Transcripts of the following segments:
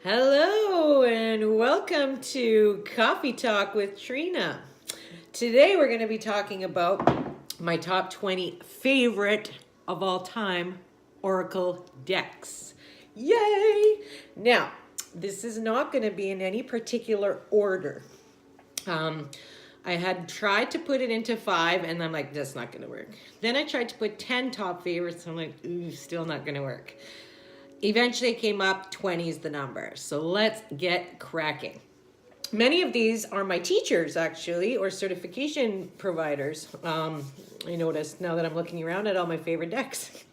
Hello and welcome to Coffee Talk with Trina. Today we're going to be talking about my top 20 favorite of all time Oracle decks. Yay! Now, this is not going to be in any particular order. I had tried to put it into 5 and I'm like, that's not going to work. Then I tried to put 10 top favorites and I'm like, ooh, still not going to work. Eventually it came up, 20 is the number. So let's get cracking. Many of these are my teachers actually, or certification providers. I noticed now that I'm looking around at all my favorite decks.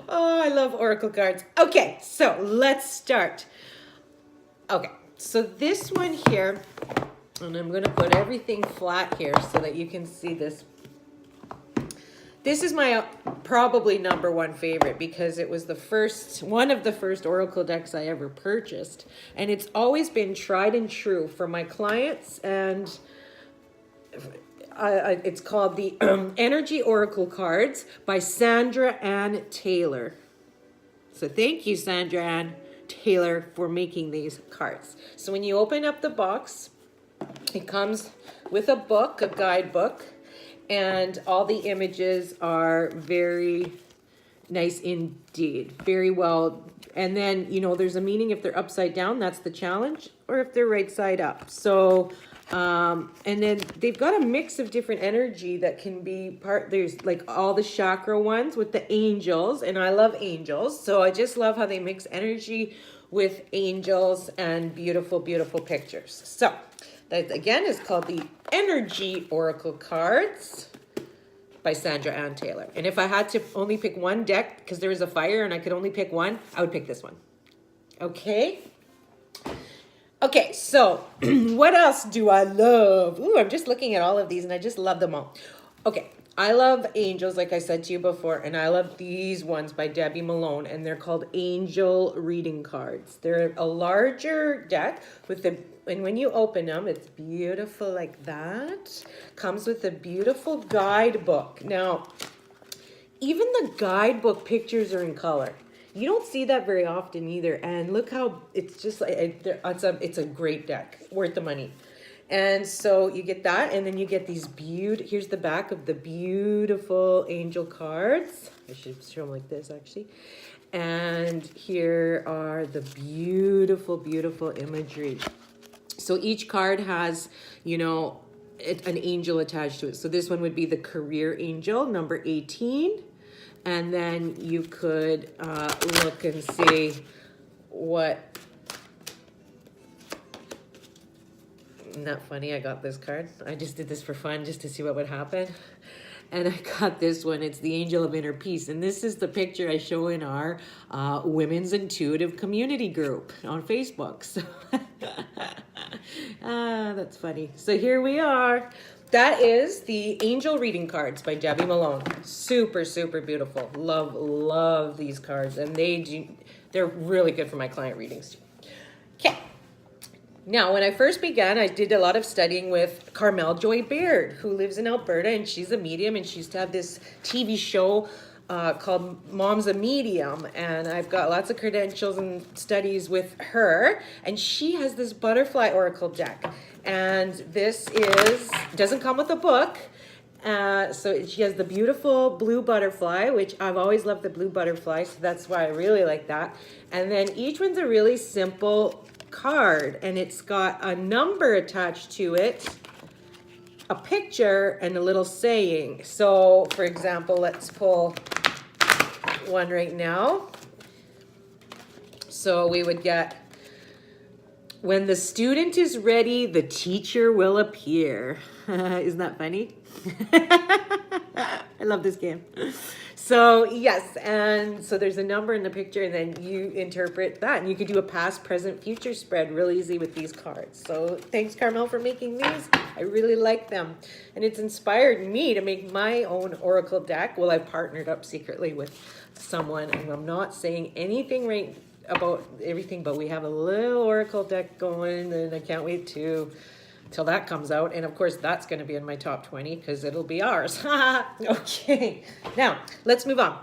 Oh, I love Oracle cards. Okay, so let's start. Okay, so this one here, and I'm gonna put everything flat here so that you can see this. This is my probably #1 favorite because it was one of the first Oracle decks I ever purchased. And it's always been tried and true for my clients. And it's called the Energy Oracle Cards by Sandra Ann Taylor. So thank you, Sandra Ann Taylor, for making these cards. So when you open up the box, it comes with a book, a guidebook. And all the images are very nice indeed, very well. And then, you know, there's a meaning if they're upside down, that's the challenge, or if they're right side up. So, and then they've got a mix of different energy that can be there's like all the chakra ones with the angels, and I love angels. So I just love how they mix energy with angels and beautiful, beautiful pictures. So that again is called the Energy Oracle Cards by Sandra Ann Taylor. And if I had to only pick one deck, because there was a fire and I could only pick one, I would pick this one. Okay? Okay, so what else do I love? Ooh, I'm just looking at all of these and I just love them all. Okay, I love angels, like I said to you before, and I love these ones by Debbie Malone, and they're called Angel Reading Cards. They're a larger deck with and when you open them, it's beautiful like that. Comes with a beautiful guidebook. Now, even the guidebook pictures are in color. You don't see that very often either. And look how it's just like, it's a great deck, worth the money. And so you get that, and then you get these here's the back of the beautiful angel cards. I should show them like this actually. And here are the beautiful, beautiful imagery. So each card has, you know, an angel attached to it. So this one would be the career angel, number 18. And then you could look and see what... Isn't that funny? I got this card. I just did this for fun just to see what would happen. And I got this one. It's the Angel of Inner Peace. And this is the picture I show in our Women's Intuitive Community group on Facebook. So that's funny. So here we are. That is the Angel Reading Cards by Debbie Malone. Super, super beautiful. Love, love these cards. And they're really good for my client readings too. Okay. Now, when I first began, I did a lot of studying with Carmel Joy Baird, who lives in Alberta, and she's a medium, and she used to have this TV show called Mom's a Medium, and I've got lots of credentials and studies with her, and she has this butterfly oracle deck, and this doesn't come with a book, so she has the beautiful blue butterfly, which I've always loved the blue butterfly, so that's why I really like that, and then each one's a really simple card, and it's got a number attached to it, a picture, and a little saying. So for example, let's pull one right now. So we would get, when the student is ready, the teacher will appear. Isn't that funny? I love this game. So yes, and so there's a number in the picture, and then you interpret that, and you could do a past, present, future spread real easy with these cards. So thanks, Carmel, for making these. I really like them, and it's inspired me to make my own oracle deck. Well, I've partnered up secretly with someone, and I'm not saying anything right about everything, but we have a little oracle deck going, and I can't wait till that comes out. And of course, that's going to be in my top 20 because it'll be ours. Okay, now let's move on.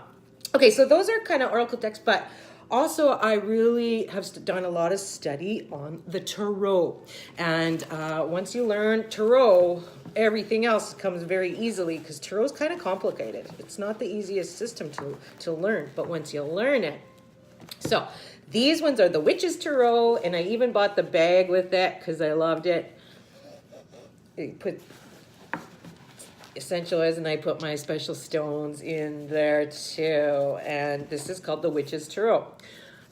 Okay, so those are kind of oracle decks, but Also, I really have done a lot of study on the tarot. And once you learn tarot, everything else comes very easily because tarot is kind of complicated. It's not the easiest system to learn, but once you learn it. So these ones are the Witch's Tarot, and I even bought the bag with it because I loved it. You put essential oils, and I put my special stones in there too. And this is called the Witch's Tarot.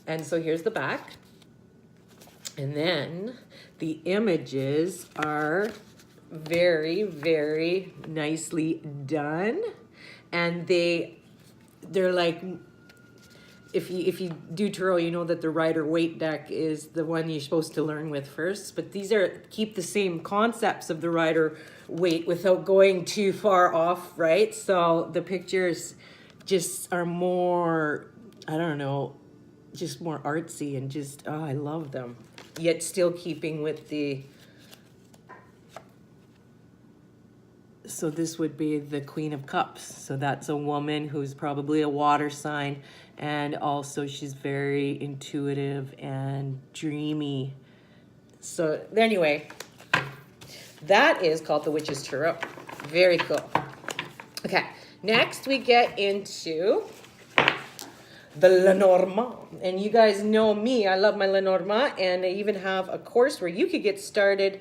And so here's the back. And then the images are very, very nicely done. And they're like, if you do tarot, you know that the Rider-Waite deck is the one you're supposed to learn with first. But these keep the same concepts of the Rider-Waite without going too far off, right? So the pictures just are more, I don't know, just more artsy and just, oh, I love them. Yet still keeping with the, so this would be the Queen of Cups. So that's a woman who's probably a water sign. And also she's very intuitive and dreamy. So anyway, that is called the Witch's Tarot. Very cool. Okay, next we get into the Lenormand. And you guys know me, I love my Lenormand. And I even have a course where you could get started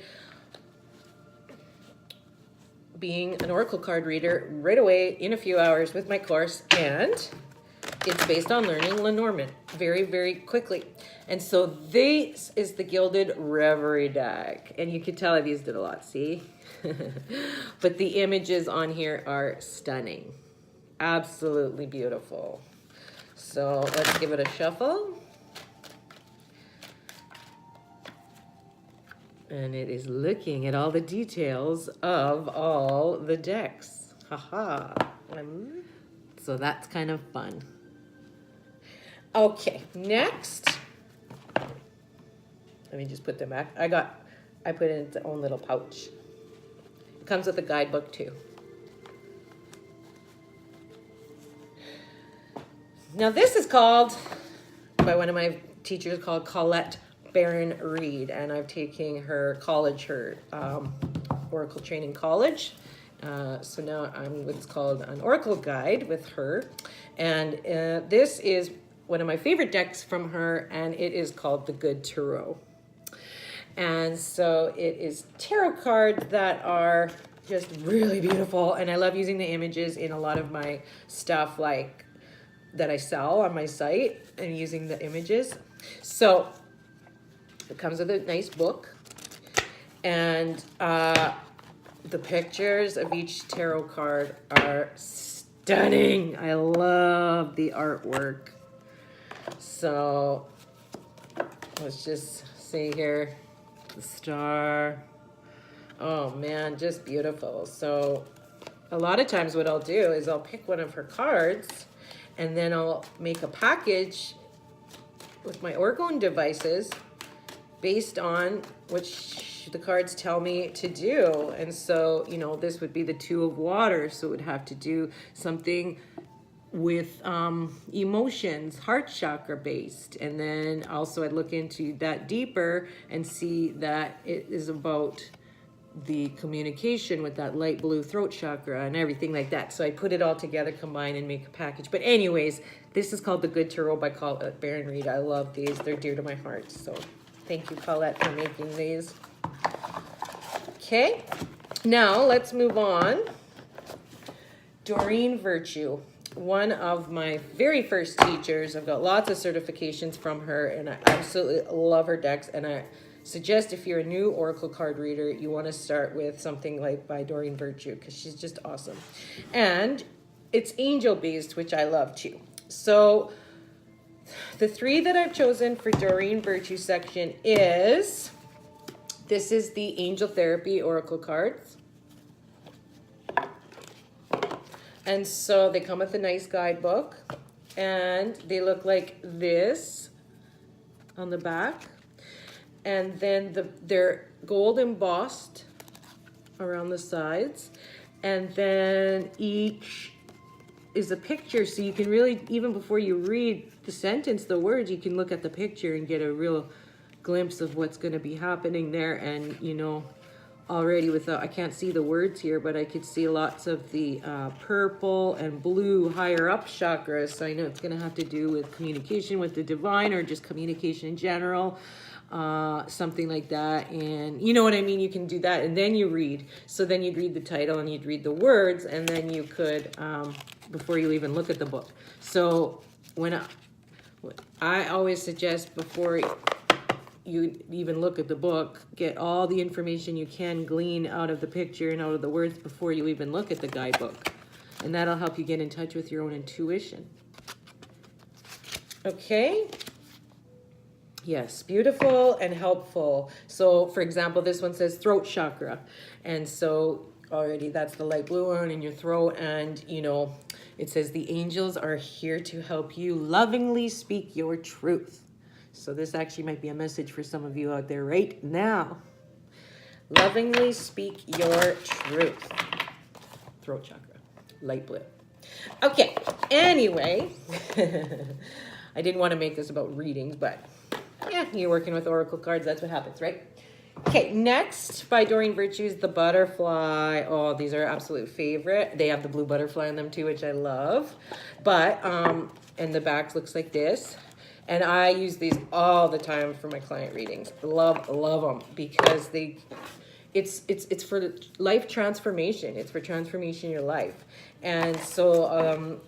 being an oracle card reader right away in a few hours with my course. And it's based on learning Lenormand very, very quickly. And so this is the gilded Reverie deck. And you can tell I've used it a lot, see? But the images on here are stunning. Absolutely beautiful. So let's give it a shuffle. And it is looking at all the details of all the decks. Haha. So that's kind of fun. Okay, next. Let me just put them back. I put it in its own little pouch. It comes with a guidebook too. Now this is called, by one of my teachers, called Colette Baron-Reid, and I'm taking her college, her Oracle Training College. So now I'm what's called an Oracle Guide with her. And this is one of my favorite decks from her, and it is called the Good Tarot. And so it is tarot cards that are just really beautiful, and I love using the images in a lot of my stuff, like that I sell on my site, and using the images. So it comes with a nice book, and the pictures of each tarot card are stunning. I love the artwork. So let's just see here, the star. Oh man, just beautiful. So a lot of times what I'll do is I'll pick one of her cards, and then I'll make a package with my Orgone devices based on what the cards tell me to do. And so, you know, this would be the Two of Water, so it would have to do something with emotions, heart chakra based. And then also I'd look into that deeper and see that it is about the communication with that light blue throat chakra and everything like that. So I put it all together, combine, and make a package. But anyways, this is called the Good Tarot by Colette Baron-Reid. I love these. They're dear to my heart. So thank you, Colette, for making these. Okay, now let's move on. Doreen Virtue, one of my very first teachers. I've got lots of certifications from her, and I absolutely love her decks. And I suggest if you're a new Oracle card reader, you want to start with something like by Doreen Virtue, because she's just awesome. And it's angel-based, which I love too. So the three that I've chosen for Doreen Virtue section is, this is the Angel Therapy Oracle cards. And so they come with a nice guidebook, and they look like this on the back. And then they're gold embossed around the sides. And then each is a picture, so you can really, even before you read the sentence, the words, you can look at the picture and get a real glimpse of what's going to be happening there. And, you know, already without, I can't see the words here, but I could see lots of the purple and blue higher up chakras. So I know it's going to have to do with communication with the divine or just communication in general, something like that. And you know what I mean? You can do that and then you read. So then you'd read the title and you'd read the words, and then you could, before you even look at the book. So when I always suggest before you even look at the book, get all the information you can glean out of the picture and out of the words before you even look at the guidebook. And that'll help you get in touch with your own intuition. Okay? Yes, beautiful and helpful. So, for example, this one says throat chakra. And so already that's the light blue one in your throat. And, you know, it says the angels are here to help you lovingly speak your truth. So this actually might be a message for some of you out there right now. Lovingly speak your truth. Throat chakra, light blue. Okay, anyway, I didn't want to make this about readings, but yeah, you're working with oracle cards. That's what happens, right? Okay, next by Doreen Virtue is the butterfly. Oh, these are absolute favorite. They have the blue butterfly on them too, which I love. But, and the back looks like this. And I use these all the time for my client readings. Love them because it's for life transformation. It's for transformation in your life. And so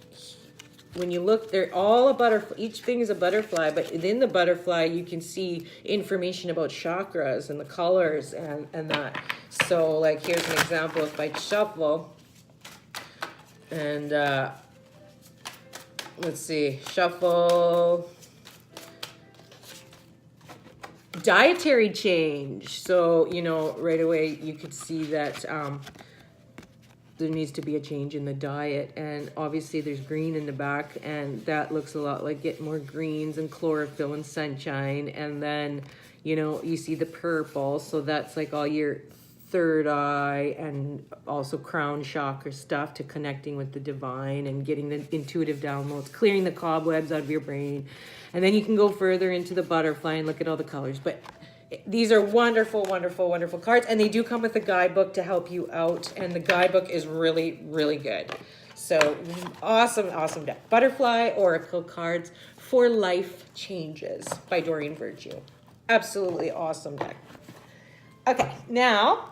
when you look, they're all a butterfly. Each thing is a butterfly, but within the butterfly, you can see information about chakras and the colors and that. So like, here's an example. If I shuffle and let's see, shuffle dietary change. So, you know, right away you could see that there needs to be a change in the diet. And obviously there's green in the back, and that looks a lot like get more greens and chlorophyll and sunshine. And then, you know, you see the purple. So that's like all your third eye and also crown chakra stuff to connecting with the divine and getting the intuitive downloads, clearing the cobwebs out of your brain. And then you can go further into the butterfly and look at all the colors. But these are wonderful, wonderful, wonderful cards. And they do come with a guidebook to help you out. And the guidebook is really, really good. So awesome, awesome deck. Butterfly Oracle cards for life changes by Doreen Virtue. Absolutely awesome deck. Okay, now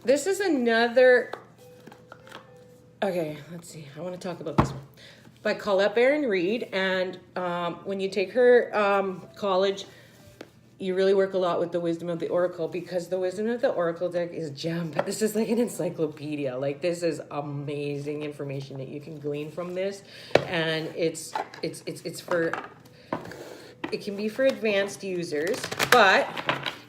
this is another. Okay, let's see. I want to talk about this one by Colette Baron-Reid. And when you take her college, you really work a lot with the Wisdom of the Oracle, because the Wisdom of the Oracle deck is jam-packed. This is like an encyclopedia. Like, this is amazing information that you can glean from this, and it's for. It can be for advanced users, but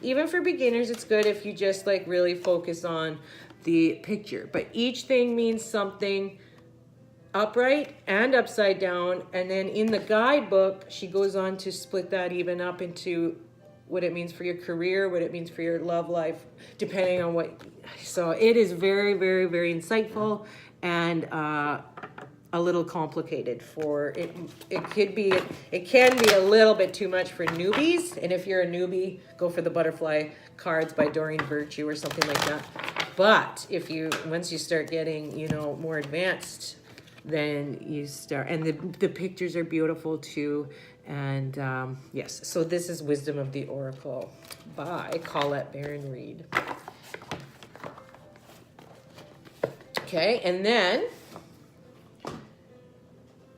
even for beginners, it's good if you just like really focus on the picture. But each thing means something upright and upside down. And then in the guidebook, she goes on to split that even up into what it means for your career, what it means for your love life, depending on what. So it is very, very, very insightful and a little complicated for it. It can be a little bit too much for newbies. And if you're a newbie, go for the butterfly cards by Doreen Virtue or something like that. But if you, once you start getting, you know, more advanced, then you start, and the pictures are beautiful too. And yes, so this is Wisdom of the Oracle by Colette Baron-Reid. Okay, and then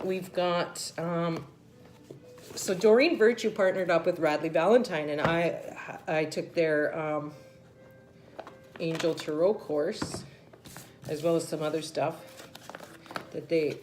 we've got, so Doreen Virtue partnered up with Radleigh Valentine, and I took their Angel Tarot course, as well as some other stuff that they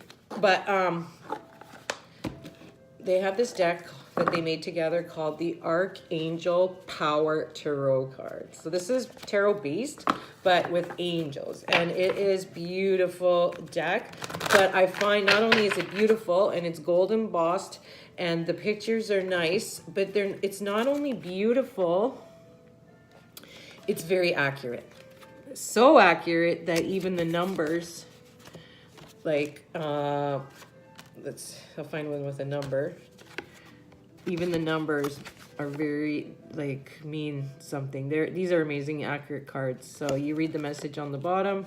have this deck that they made together called the Archangel Power Tarot cards. So this is tarot based, but with angels, and it is beautiful deck. But I find not only is it beautiful and it's gold embossed and the pictures are nice, but it's not only beautiful, it's very accurate. So accurate that even the numbers like, I'll find one with a number. Even the numbers are very, like, mean something. These are amazing, accurate cards. So you read the message on the bottom,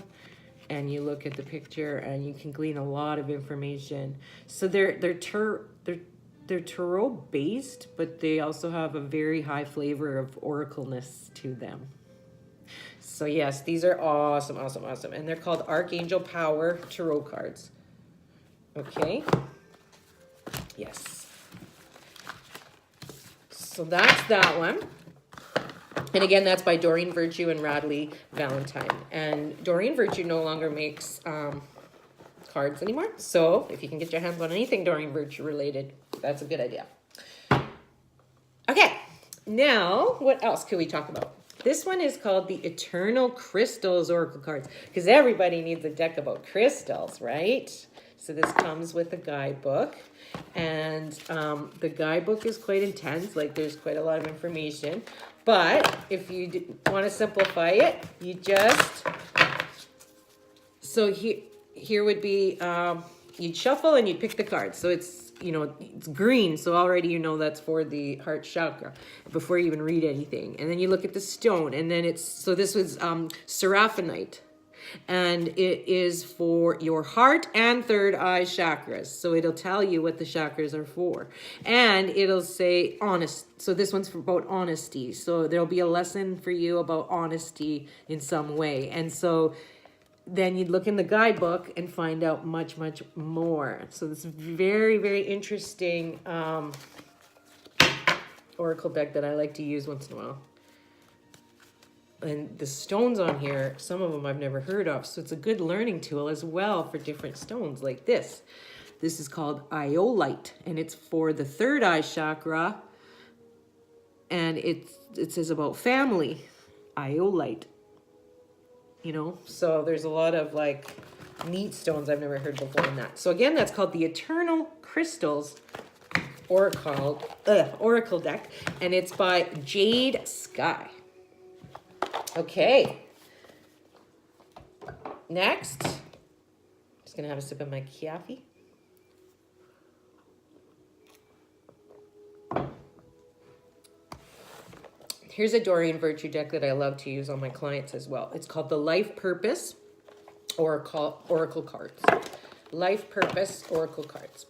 and you look at the picture, and you can glean a lot of information. So they're tarot based, but they also have a very high flavor of oracleness to them. So yes, these are awesome, awesome, awesome. And they're called Archangel Power Tarot cards. Okay. Yes. So that's that one. And again, that's by Doreen Virtue and Radleigh Valentine. And Doreen Virtue no longer makes cards anymore. So if you can get your hands on anything Doreen Virtue related, that's a good idea. Okay, now what else can we talk about? This one is called the Eternal Crystals Oracle Cards, because everybody needs a deck about crystals, right? So this comes with a guidebook, and the guidebook is quite intense. Like, there's quite a lot of information. But if you want to simplify it, you just... So here would be, you'd shuffle and you'd pick the cards. So it's, you know, it's green. So already you know that's for the heart chakra before you even read anything. And then you look at the stone, and then it's, so this was Seraphinite. And it is for your heart and third eye chakras. So it'll tell you what the chakras are for. And it'll say honest. So this one's for about honesty. So there'll be a lesson for you about honesty in some way. And so then you'd look in the guidebook and find out much, much more. So this is very, very interesting oracle deck that I like to use once in a while. And the stones on here, some of them I've never heard of. So it's a good learning tool as well for different stones like this. This is called Iolite, and it's for the third eye chakra. And it says about family, Iolite. You know, so there's a lot of like neat stones I've never heard before in that. So again, that's called the Eternal Crystals Oracle deck, and it's by Jade-Sky. Okay. Next, just gonna have a sip of my coffee. Here's a Doreen Virtue deck that I love to use on my clients as well. It's called the Life Purpose Oracle Cards. Life Purpose Oracle Cards.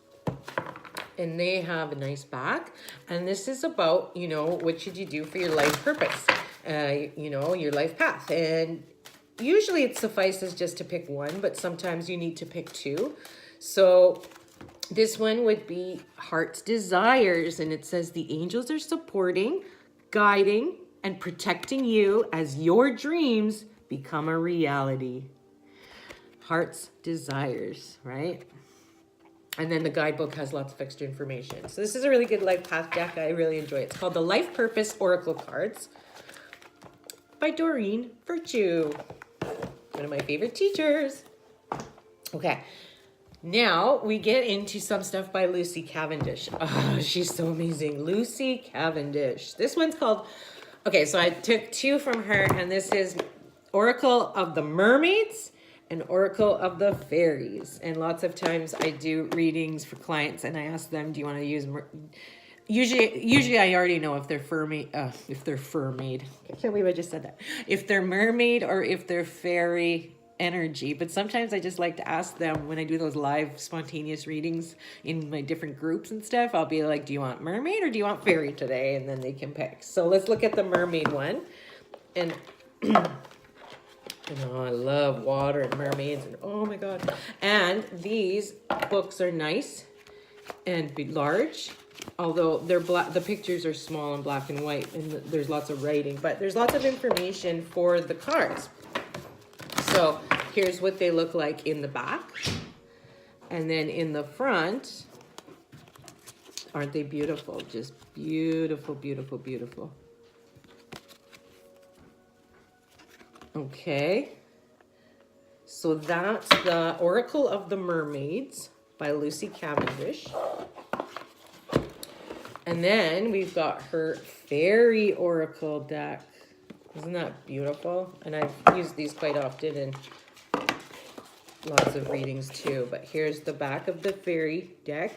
And they have a nice back. And this is about, you know, what should you do for your life purpose? You know, your life path. And usually it suffices just to pick one, but sometimes you need to pick two. So this one would be Heart's Desires. And it says the angels are supporting, guiding, and protecting you as your dreams become a reality. Heart's Desires, right? And then the guidebook has lots of extra information. So this is a really good life path deck. I really enjoy it. It's called the Life Purpose Oracle Cards by Doreen Virtue, one of my favorite teachers. Okay. Now we get into some stuff by Lucy Cavendish. Oh, she's so amazing. Lucy Cavendish. This one's called, okay, so I took two from her, and this is Oracle of the Mermaids and Oracle of the Fairies. And lots of times I do readings for clients, and I ask them, do you want to use, usually I already know if they're furmaid. I can't believe I just said that. If they're mermaid or if they're fairy energy, but sometimes I just like to ask them when I do those live spontaneous readings in my different groups and stuff. I'll be like, do you want mermaid or do you want fairy today? And then they can pick. So let's look at the mermaid one. And you know, I love water and mermaids, and oh my god. And these books are nice and large, although they're black. The pictures are small and black and white, and there's lots of writing, but there's lots of information for the cards. So here's what they look like in the back. And then in the front, aren't they beautiful? Just beautiful, beautiful, beautiful. Okay. So that's the Oracle of the Mermaids by Lucy Cavendish. And then we've got her Fairy Oracle deck. Isn't that beautiful? And I've used these quite often, and lots of readings too. But here's the back of the Faery deck.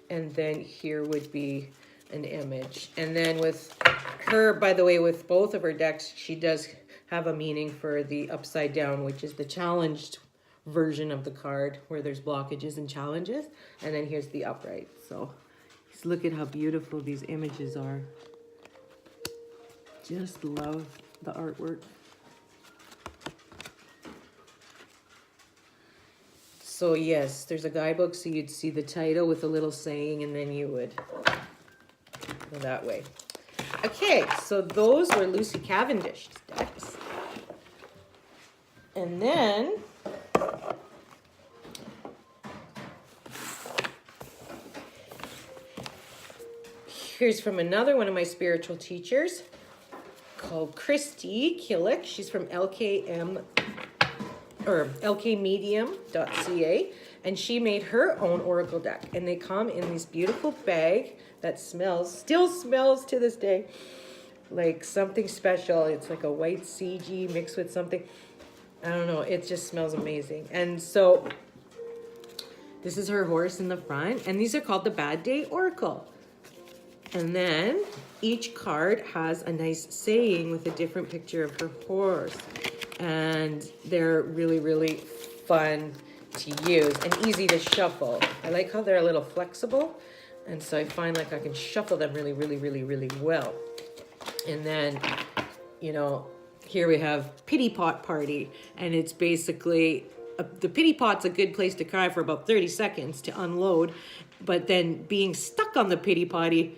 And then here would be an image. And then with her, by the way, with both of her decks, she does have a meaning for the upside down, which is the challenged version of the card where there's blockages and challenges. And then here's the upright. So just look at how beautiful these images are. Just love the artwork. So yes, there's a guidebook, so you'd see the title with a little saying, and then you would go that way. Okay, so those were Lucy Cavendish's decks. And then here's from another one of my spiritual teachers called Christie Kilik. She's from LKMedium.ca, and she made her own oracle deck, and they come in this beautiful bag that still smells to this day like something special. It's like a white CG mixed with something, I don't know, it just smells amazing. And so this is her horse in the front, and these are called the Bad Day Oracle. And then each card has a nice saying with a different picture of her horse. And they're really, really fun to use and easy to shuffle. I like how they're a little flexible. And so I find like I can shuffle them really, really, really, really well. And then, you know, here we have Pity Pot Party. And it's basically, the pity pot's a good place to cry for about 30 seconds to unload. But then being stuck on the pity potty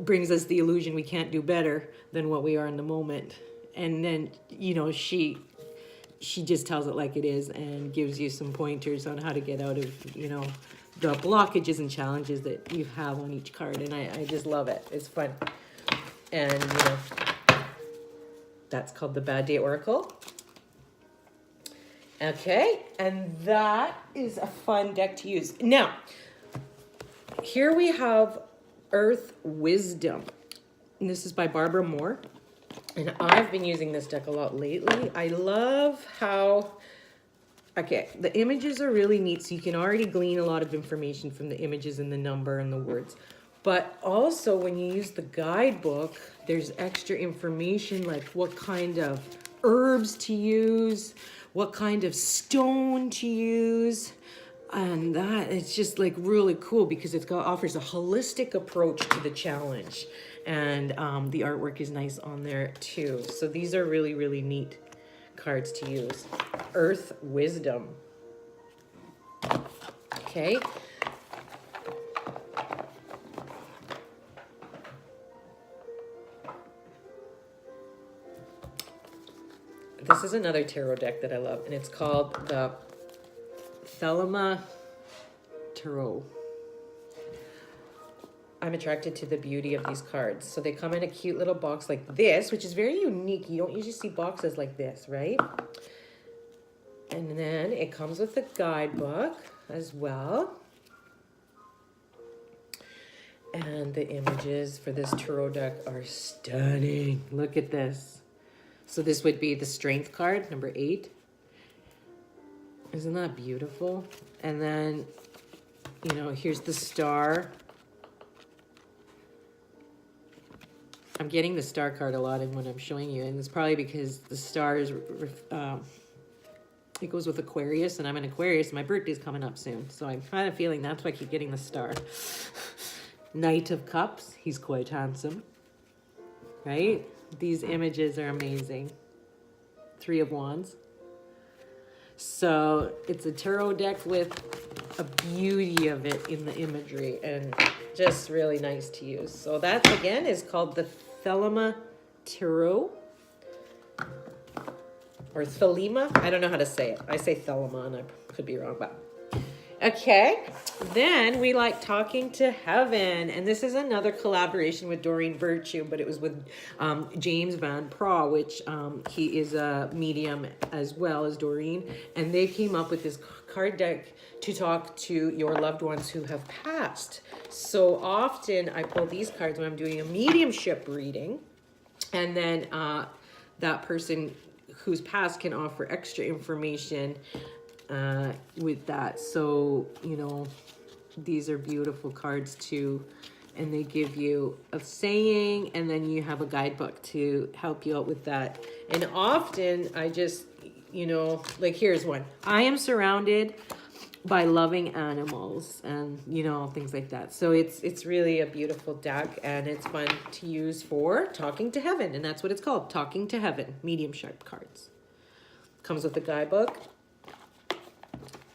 brings us the illusion we can't do better than what we are in the moment. And then, you know, she just tells it like it is and gives you some pointers on how to get out of, you know, the blockages and challenges that you have on each card. And I just love it. It's fun. And, you know, that's called the Bad Day Oracle. Okay, and that is a fun deck to use. Now, here we have Earth Wisdom. And this is by Barbara Moore. And I've been using this deck a lot lately. I love how, okay, the images are really neat. So you can already glean a lot of information from the images and the number and the words. But also when you use the guidebook, there's extra information like what kind of herbs to use, what kind of stone to use. And that, it's just like really cool because offers a holistic approach to the challenge. And the artwork is nice on there too. So these are really, really neat cards to use. Earth Wisdom. Okay. This is another tarot deck that I love, and it's called the Thelma Turo. I'm attracted to the beauty of these cards. So they come in a cute little box like this, which is very unique. You don't usually see boxes like this, right? And then it comes with a guidebook as well. And the images for this tarot deck are stunning. Look at this. So this would be the Strength card, number 8. Isn't that beautiful? And then, you know, here's the Star. I'm getting the Star card a lot in what I'm showing you, and it's probably because the Star is, it goes with Aquarius, and I'm an Aquarius, and my birthday's coming up soon, so I'm kind of feeling that's why I keep getting the Star. Knight of Cups, he's quite handsome, right? These images are amazing. 3 of Wands. So it's a tarot deck with a beauty of it in the imagery and just really nice to use. So that again is called the Thelma Turo or Thelema. I don't know how to say it. I say Thelema and I could be wrong, but okay. Then we like Talking to Heaven, and this is another collaboration with Doreen Virtue, but it was with James Van Praagh, which he is a medium as well as Doreen, and they came up with this card deck to talk to your loved ones who have passed. So often I pull these cards when I'm doing a mediumship reading, and then that person who's passed can offer extra information with that. So, you know, these are beautiful cards too. And they give you a saying, and then you have a guidebook to help you out with that. And often I just, you know, like here's one. I am surrounded by loving animals, and you know, things like that. So it's really a beautiful deck, and it's fun to use for talking to heaven, and that's what it's called, Talking to Heaven, Mediumship cards. Comes with a guidebook,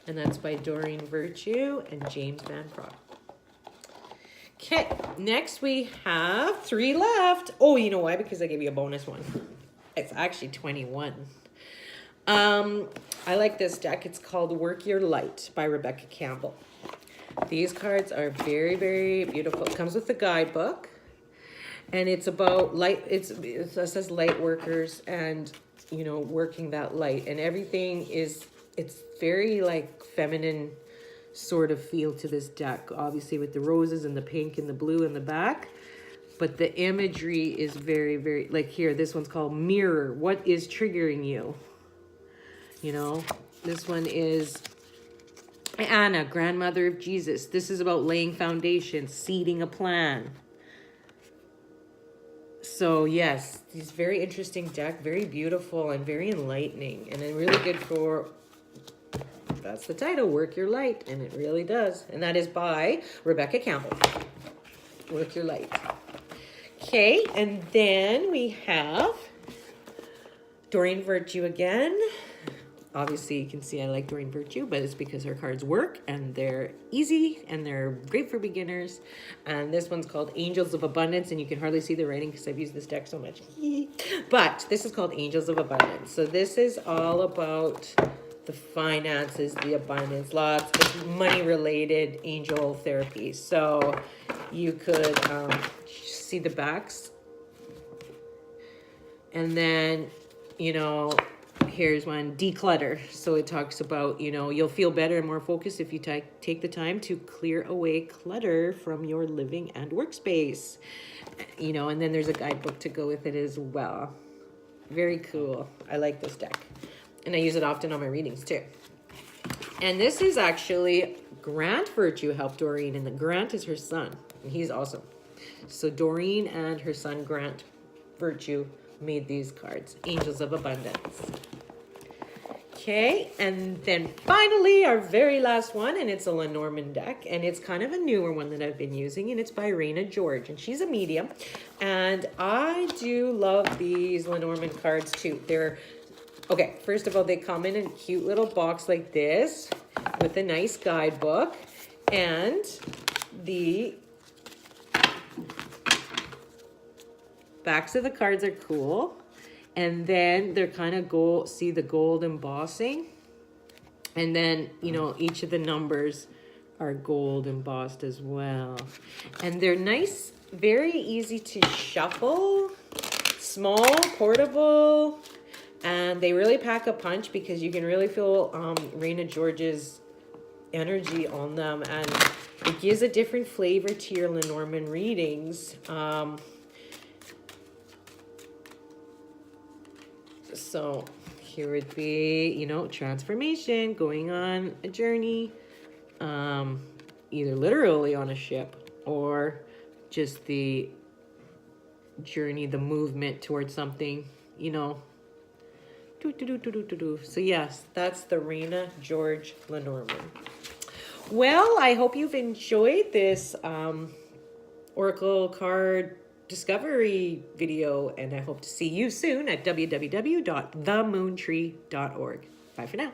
and that's by Doreen Virtue and James Van Praagh. Okay, next we have 3 left. Oh, you know why? Because I gave you a bonus one. It's actually 21. I like this deck. It's called Work Your Light by Rebecca Campbell. These cards are very, very beautiful. It comes with the guidebook, and it's about light. It says light workers, and you know, working that light, and everything is. It's very like feminine sort of feel to this deck, obviously with the roses and the pink and the blue in the back, but the imagery is very, very, like here, this one's called Mirror. What is triggering you? You know, this one is Anna, grandmother of Jesus. This is about laying foundation, seeding a plan. So yes, this very interesting deck, very beautiful and very enlightening, and then really good for, that's the title, Work Your Light, and it really does. And that is by Rebecca Campbell. Work Your Light. Okay, and then we have Doreen Virtue again. Obviously, you can see I like Doreen Virtue, but it's because her cards work, and they're easy, and they're great for beginners. And this one's called Angels of Abundance, and you can hardly see the writing because I've used this deck so much. But this is called Angels of Abundance. So this is all about the finances, the abundance, lots of money-related angel therapy. So you could see the backs. And then, you know, here's one, declutter. So it talks about, you know, you'll feel better and more focused if you take the time to clear away clutter from your living and workspace. You know, and then there's a guidebook to go with it as well. Very cool. I like this deck. And I use it often on my readings too. And this is actually Grant Virtue helped Doreen, and the Grant is her son, and he's awesome. So Doreen and her son Grant Virtue made these cards, Angels of Abundance. Okay, and then finally our very last one, and it's a Lenormand deck, and it's kind of a newer one that I've been using, and it's by Raina George, and she's a medium, and I do love these Lenormand cards too. They're okay, first of all, they come in a cute little box like this with a nice guidebook, and the backs of the cards are cool. And then they're kind of gold, see the gold embossing? And then, you know, each of the numbers are gold embossed as well. And they're nice, very easy to shuffle, small, portable, and they really pack a punch because you can really feel Raina George's energy on them, and it gives a different flavor to your Lenormand readings. So here would be, you know, transformation, going on a journey, either literally on a ship or just the journey, the movement towards something, you know. So yes, that's the Raina George Lenormand. Well, I hope you've enjoyed this Oracle card discovery video, and I hope to see you soon at www.themoontree.org. Bye for now.